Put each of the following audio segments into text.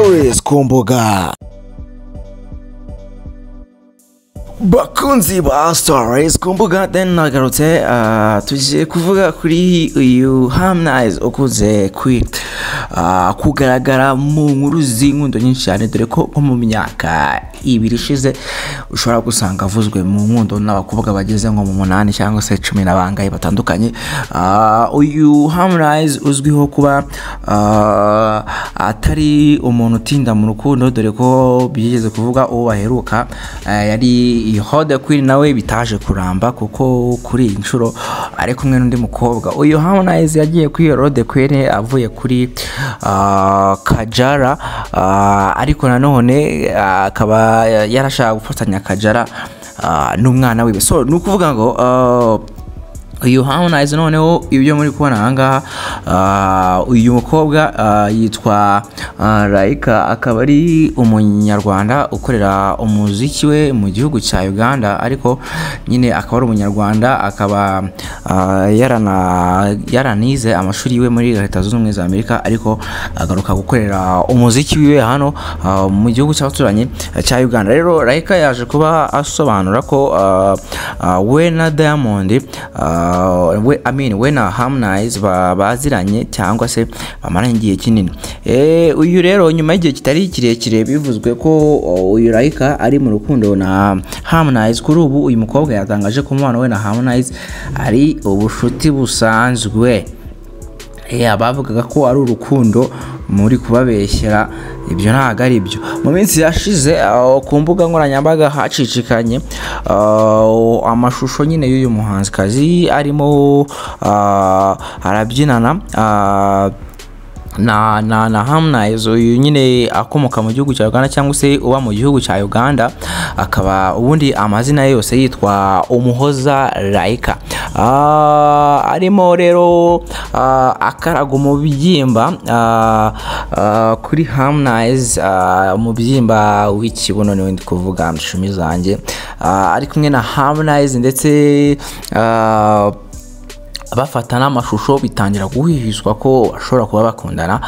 stories ku mbuga. Bakunzi ba stories ku mbuga, then nagarutse tugiye kuvuga kuri uyu Harmonize ukuze kugaragara mu nkuru z'inkundo nyinshi cyane, dore ko mu myaka ibiri ishize ushobora gusanga avuzwe mu nkundo n'abakobwa bageze ngo mu 8 cyangwa se 10 n'abangaye batandukanye. Uyu Harmonize uzwiho kuba atari umuntu utinda mu rukundo, dore ko bigeze kuvuga uwo baheruka yari Thequen nawe bitaje kuramba kuko kuri inshuro ari kumwe n'undi mukobwa. Uyu Harmonize yagiye kuri Thequen avuye kuri Kajara, ariko nanone akaba yarashaka gufatanya Kajara n'umwana wiwe. So nukuvuga ngo uyu Harmonize noneho ibyo muri kubona ahangaha, uyu mukobwa yitwa Laika, akaba ari umunyarwanda ukorera umuziki we mu gihugu cya Uganda, ariko nyine akaba ari umunyarwanda, akaba yaranize amashuri yiwe muri Leta Zunze Ubumwe za Amerika, ariko agaruka gukorera umuziki wiwe hano mu gihugu cy'abaturanyi cya Uganda. Rero Laika yaje kuba asobanura ko we na Diamond we na Harmonize baziranye cyangwa se bamaranye igihe kinini. Uyu rero nyuma y'igihe kitari kirekire bivuzwe ko uyu Laika ari mu rukundo na Harmonize. Kuri ubu uyu mukobwa yatangaje ko umubano we na Harmonize ari ubushuti busanzwe. Abavugaga ko ari urukundo muri kubabeshyera, ibyo ntago ari byo. Mu minsi yashize ku mbuga nkoranyambaga hacicikanye amashusho nyine y'uyu muhanzikazi arimo arabyinana na Harmonize, uyu nyine akomoka mu gihugu cya Uganda cyangwa se uba mu gihugu cya Uganda, akaba ubundi amazina yose yitwa Umuhoza Laika. Arimo rero akarago mu byimba kuri Harmonize, mu byimba w'ikibuno niwe ndi kuvuga mshumi zanjye, ari kumwe na Harmonize ndetse bafatana amashusho bitangira guhihizwa ko ashobora kuba bakundana,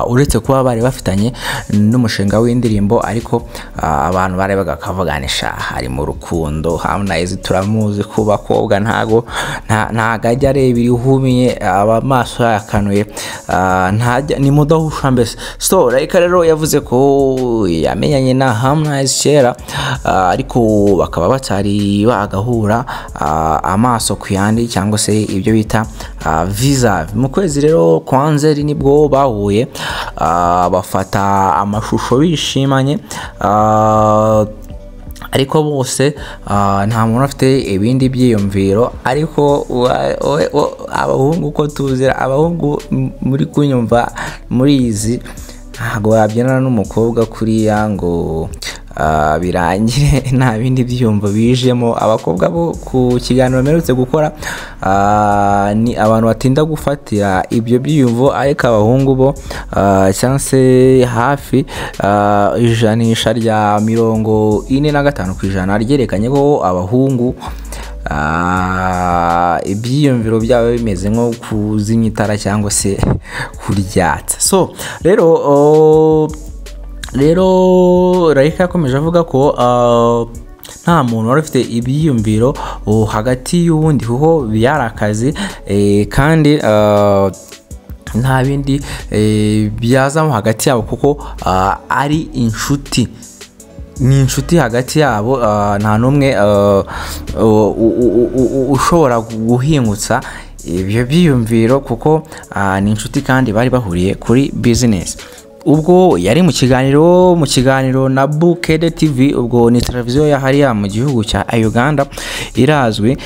uretse kuba bari bafitanye n'umushinga w'indirimbo, ariko abantu bari bagavuganisha hari mu rukundo. Harmonize turamuzi ku bakobwa ntago ajya areba ibihumiye, amaso yakanuye, ni mudahusha mbese. So Laika rero yavuze ko yamenyanye na Harmonize kera, ariko bakaba batari bagahura amaso ku yandi cyangwa se ibyo bita visa. Mu kwezi rero kwa Nzeri nibwo bahuye, bafata amashusho bishimanye, ariko bose nta muntu afite ibindi byiyumviro. Ariko abahungu ko tuzira, abahungu muri kunyumva muri izi ntago yabyinana n'umukobwa kuriya ngo birangire nta bindi byumva bijemo. Abakobwa bo ku kiganiro merutse gukora ni abantu batinda gufatira ibyo byiyumvo, ariko abahungu bo cyangwa se hafi ijanisha rya 45% ryerekanye ko abahungu ibyiyumviro byabo bimeze nko kuzimya itara cyangwa se kuryatsa. So rero Laika yakomeje avuga ko nta muntu wari ufite ibyiyumviro hagati y'ubundi, kuko byarakazi kandi nta bindi byazamo hagati yabo, kuko ari inshuti, ni inshuti hagati yabo. Nta numwe ushobora guhingutsa ibyo byiyumviro, kuko ni inshuti kandi bari bahuriye kuri business. Ubwo yari mu kiganiro na Bukede TV, ubwo ni televiziyo ya hariya mu gihugu cya Uganda irazwi.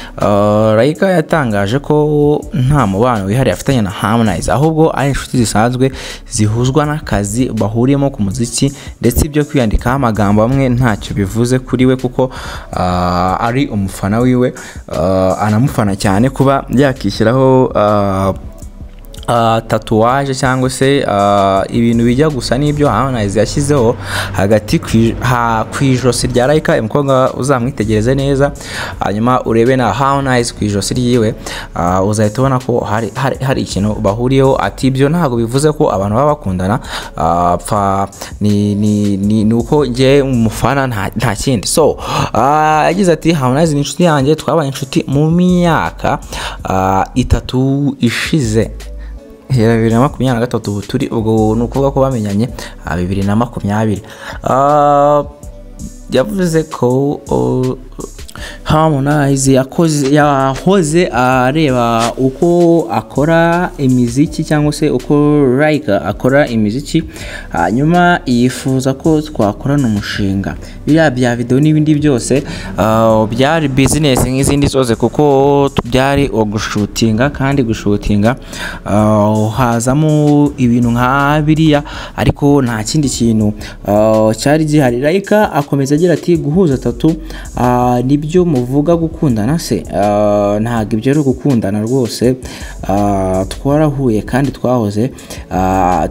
Laika yatangaje ko nta mubano wihariye afitanye na Harmonize, ahubwo ari inshuti zisanzwe zihuzwa n'akazi bahuriyemo ku muziki, ndetse ibyo kwiyandikaho amagambo amwe ntacyo bivuze kuri we, kuko ari umufana wiwe, anamufana cyane kuba yakishyiraho tatuwaje cyangwa se ibintu bijya gusa n'ibyo Harmonize yashyizeho hagati ku ijosi rya Laika. Umukobwa uzamwitegereze neza hanyuma urebe na Harmonize ku ijosi ryiwe, uzahita ubona ko hari ikintu bahuriyeho. Ati ibyo ntabwo bivuze ko abantu baba bakundana, ni uko ngiye umufana nta kindi. So yagize ati Harmonize ni inshuti yanjye, twabaye inshuti mu myaka 3 ishize. 2023 turi ubwo nukuvuga ko bamenyanye 2020. Yavuze ko Harmonize yahoze areba uko akora imiziki cyangwa se uko Laika akora imiziki, hanyuma yifuza ko twakorana umushinga. Biriya bya video n'ibindi byose byari business nk'izindi zose, kuko byari gushutinga, kandi gushutinga hazamo ibintu nka biriya, ariko nta kindi kintu cyari gihari. Laika akomeza agira ati guhuza tatu nibyo muvuga gukundana se? Ntabwo ibyo ari gukundana rwose, twarahuye kandi twahoze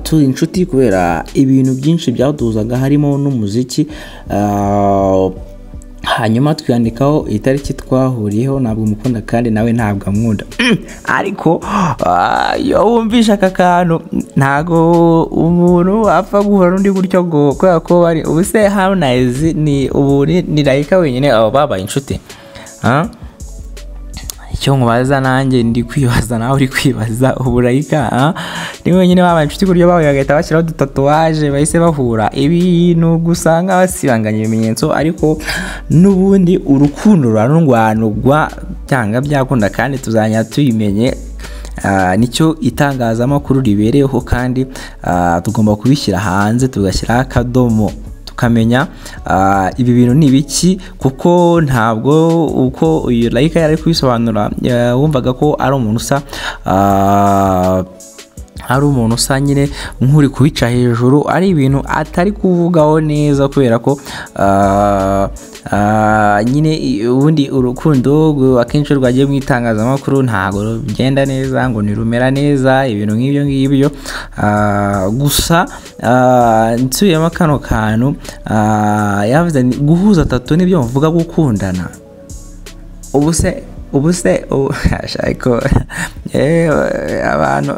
turi inshuti kubera ibintu byinshi byaduzaga harimo n'umuziki, hanyuma twandikaho itariki twahuriyeho. Ntabwo mukunda kandi nawe ntabwo amwunda. Ariko yo wumvisha aka kantu, ntago umuntu apfa guhura n'undi gutyo ngo kubera ko bari ubuse Harmonize ni Laika wenyine abo babaye inshuti. Icyo nkubaza nanjye ndi kwibaza, nawe uri kwibaza, ubu Laika ni wenyine babaye inshuti kuryo bawe bagahita bashyiraho tatuwaje bahise bahura ibintu gusanga basibanganya ibimenyetso, ariko n'ubundi urukundo rurarwanurwa cyangwa byakunda, kandi tuzanya tuyimenye. Nicyo itangazamakuru ribereyeho, kandi tugomba kubishyira hanze tugashyiraho akadomo tukamenya ibi bintu ni biki, kuko ntabwo uko uyu Laika yari kubisobanura wumvaga ko ari umuntu usa nyine nk'uri kubica hejuru, ari ibintu atari kuvugaho neza, kubera ko nyine ubundi urukundo akenshi rwagiye mu itangazamakuru ntabwo rugenda neza ngo nirumera neza, ibintu nk'ibyo ngibyo. Gusa nsubiyemo kano kantu, yavuze guhuza tatu nibyo mvuga gukundana. ubuse ashaka abantu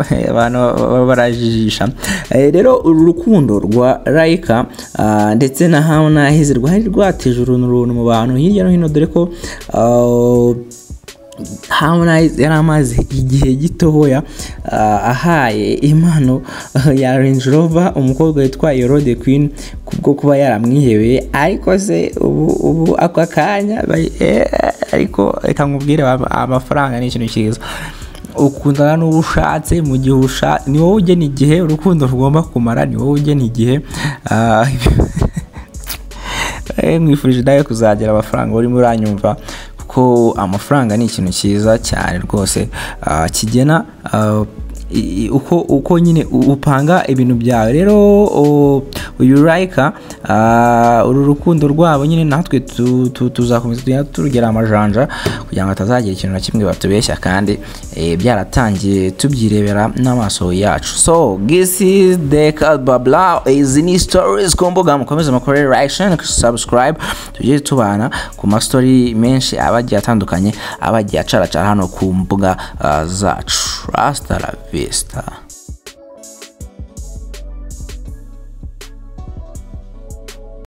barajijisha. Rero uru rukundo rwa Laika ndetse na Harmonize rwari rwateje uruntu mu bantu hirya no hino, dore ko Harmonize yari amaze igihe gitoya ahaye impano ya Range Rover umukobwa witwa Yolo Thequen kubwo kuba yaramwihebeye, ariko se ubu aka kanya ariko reka nkubwire amafaranga ni ikintu cyiza. Ukundana n'ubushatse mu gihe ni wowe ugena igihe urukundo rugomba kumara, ni wowe ugena igihe. Mwifurije nawe kuzagera amafaranga urimo uranyumva, ko amafaranga ni ikintu cyiza cyane rwose, kigena uko nyine upanga ibintu byawe. Rero uyu Laika uru rukundo rwabo nyine natwe tuzakomeza turugera amajanja kugira ngo atazagira ikintu na kimwe batubeshya, kandi byaratangiye tubyirebera n'amaso yacu. So this is the Blah is in stories ku mbuga, mukomeze mukore reaction, subscribe, tujye tubana ku ma story menshi abagiye atandukanye, abagiye acaracara hano ku mbuga zacu. Hasta la vista.